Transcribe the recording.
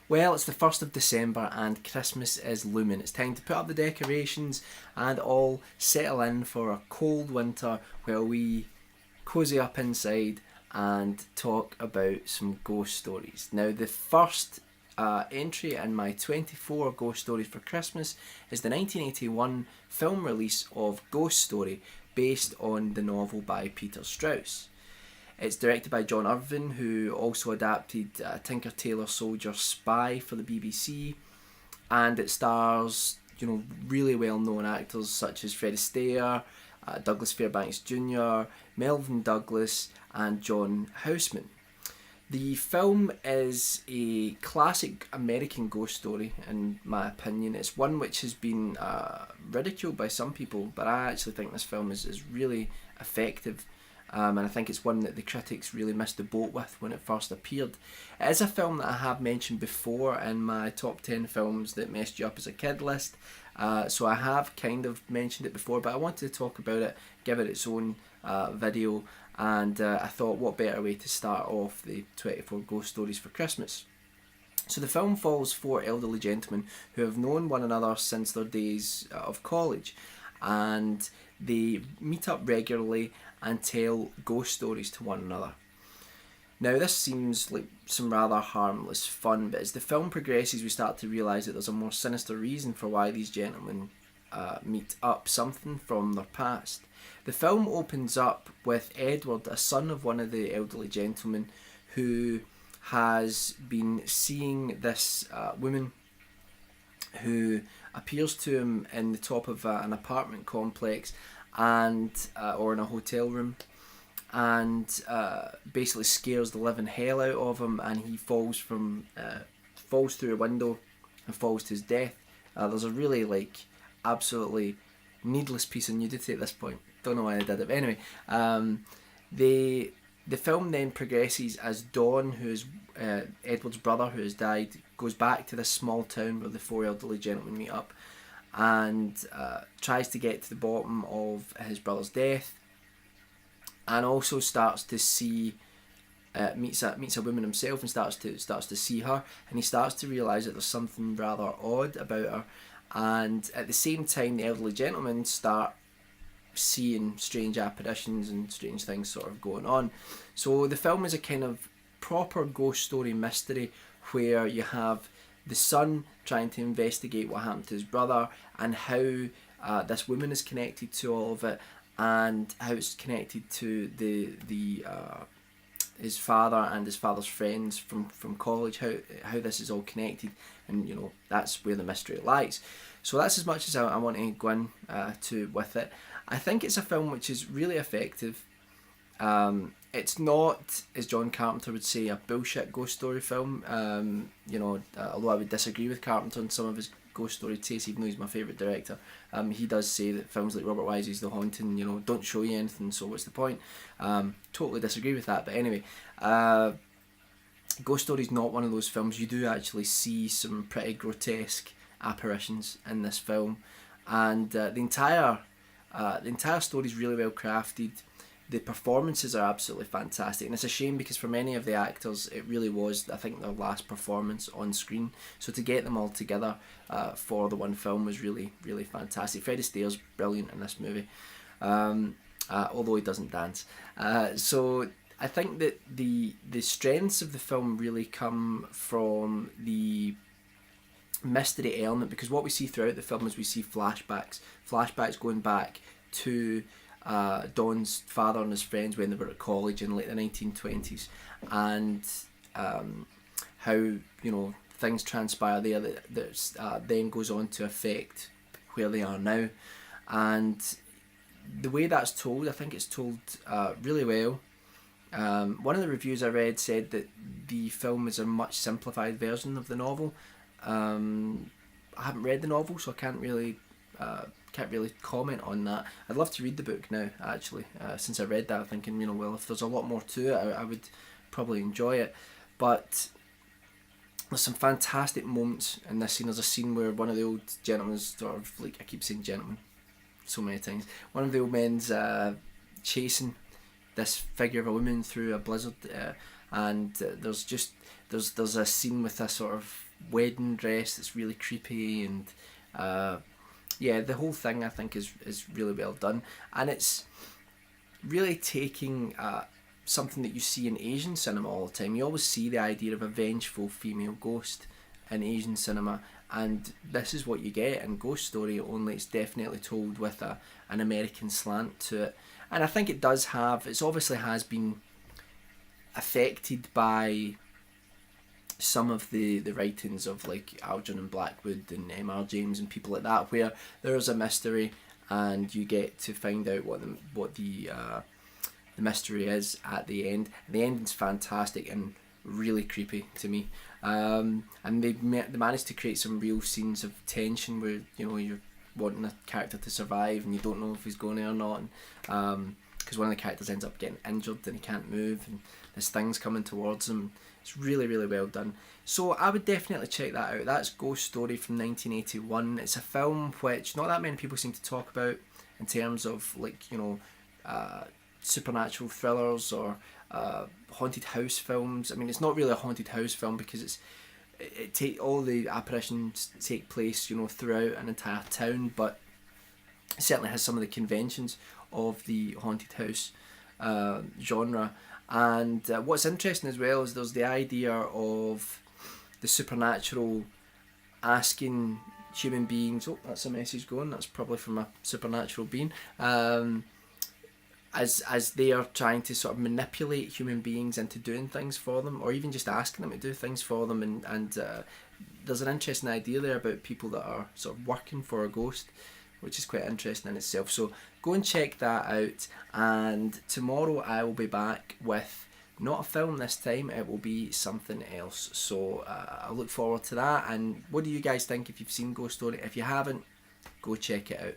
Well, it's the 1st of December and Christmas is looming. It's time to put up the decorations and all settle in for a cold winter while we cosy up inside and talk about some ghost stories. Now, the first entry in my 24 ghost stories for Christmas is the 1981 film release of Ghost Story, based on the novel by Peter Strauss. It's directed by John Irvin, who also adapted Tinker Tailor Soldier Spy for the BBC, and it stars really well-known actors such as Fred Astaire, Douglas Fairbanks Jr., Melvyn Douglas, and John Houseman. The film is a classic American ghost story, in my opinion. It's one which has been ridiculed by some people, but I actually think this film is really effective. And I think it's one that the critics really missed the boat with when it first appeared. It is a film that I have mentioned before in my top 10 films that messed you up as a kid list. So I have kind of mentioned it before, but I wanted to talk about it, give it its own video, and I thought what better way to start off the 24 ghost stories for Christmas. So the film follows four elderly gentlemen who have known one another since their days of college, and they meet up regularly and tell ghost stories to one another. Now, this seems like some rather harmless fun, but as the film progresses, we start to realise that there's a more sinister reason for why these gentlemen meet up, something from their past. The film opens up with Edward, a son of one of the elderly gentlemen, who has been seeing this woman who appears to him in the top of an apartment complex and or in a hotel room, and basically scares the living hell out of him, and he falls through a window and falls to his death. There's a really absolutely needless piece of nudity at this point. Don't know why I did it, but anyway, the film then progresses as Don, who is Edward's brother who has died, goes back to this small town where the four elderly gentlemen meet up, and tries to get to the bottom of his brother's death, and also starts to see meets a woman himself and starts to see her, and he starts to realise that there's something rather odd about her, and at the same time the elderly gentlemen start seeing strange apparitions and strange things sort of going on. So the film is a kind of proper ghost story mystery where you have the son trying to investigate what happened to his brother, and how this woman is connected to all of it, and how it's connected to the his father and his father's friends from college, how this is all connected, and that's where the mystery lies. So that's as much as I want to go in to with it. I think it's a film which is really effective. It's not, as John Carpenter would say, a bullshit ghost story film. Although I would disagree with Carpenter on some of his ghost story tastes, even though he's my favourite director. He does say that films like Robert Wise's The Haunting, don't show you anything, so what's the point? Totally disagree with that. But anyway, Ghost Story is not one of those films. You do actually see some pretty grotesque apparitions in this film, and the entire story is really well crafted. The performances are absolutely fantastic, and it's a shame because for many of the actors it really was, I think, their last performance on screen, so to get them all together for the one film was really, really fantastic. Fred Astaire's brilliant in this movie, although he doesn't dance. So I think that the strengths of the film really come from the mystery element, because what we see throughout the film is we see flashbacks going back to Don's father and his friends when they were at college in like the 1920s, and how things transpire there that then goes on to affect where they are now, and the way that's told, I think it's told really well. One of the reviews I read said that the film is a much simplified version of the novel. I haven't read the novel, so I can't really comment on that. I'd love to read the book now, actually. Since I read that, I'm thinking, well, if there's a lot more to it, I would probably enjoy it. But there's some fantastic moments in this scene. There's a scene where one of the old gentlemen, sort of like, I keep saying gentleman so many times, one of the old men's chasing this figure of a woman through a blizzard, and there's there's a scene with a sort of wedding dress that's really creepy, and yeah, the whole thing I think is really well done, and it's really taking something that you see in Asian cinema all the time. You always see the idea of a vengeful female ghost in Asian cinema, and this is what you get in Ghost Story, only it's definitely told with an American slant to it. And I think it obviously has been affected by some of the writings of like Algernon Blackwood and M.R. James and people like that, where there's a mystery and you get to find out what the mystery is at the end. And the ending's fantastic and really creepy to me. And they managed to create some real scenes of tension where you're wanting a character to survive and you don't know if he's going to or not. Because one of the characters ends up getting injured and he can't move, and there's things coming towards him. It's really, really well done. So I would definitely check that out. That's Ghost Story from 1981. It's a film which not that many people seem to talk about in terms of supernatural thrillers or haunted house films. I mean, it's not really a haunted house film because all the apparitions take place throughout an entire town, but it certainly has some of the conventions of the haunted house genre. And what's interesting as well is there's the idea of the supernatural asking human beings, oh, that's a message going, that's probably from a supernatural being, as they are trying to sort of manipulate human beings into doing things for them, or even just asking them to do things for them. And there's an interesting idea there about people that are sort of working for a ghost, which is quite interesting in itself. So go and check that out, and tomorrow I will be back with not a film this time, it will be something else. So I look forward to that. And what do you guys think if you've seen Ghost Story? If you haven't, go check it out.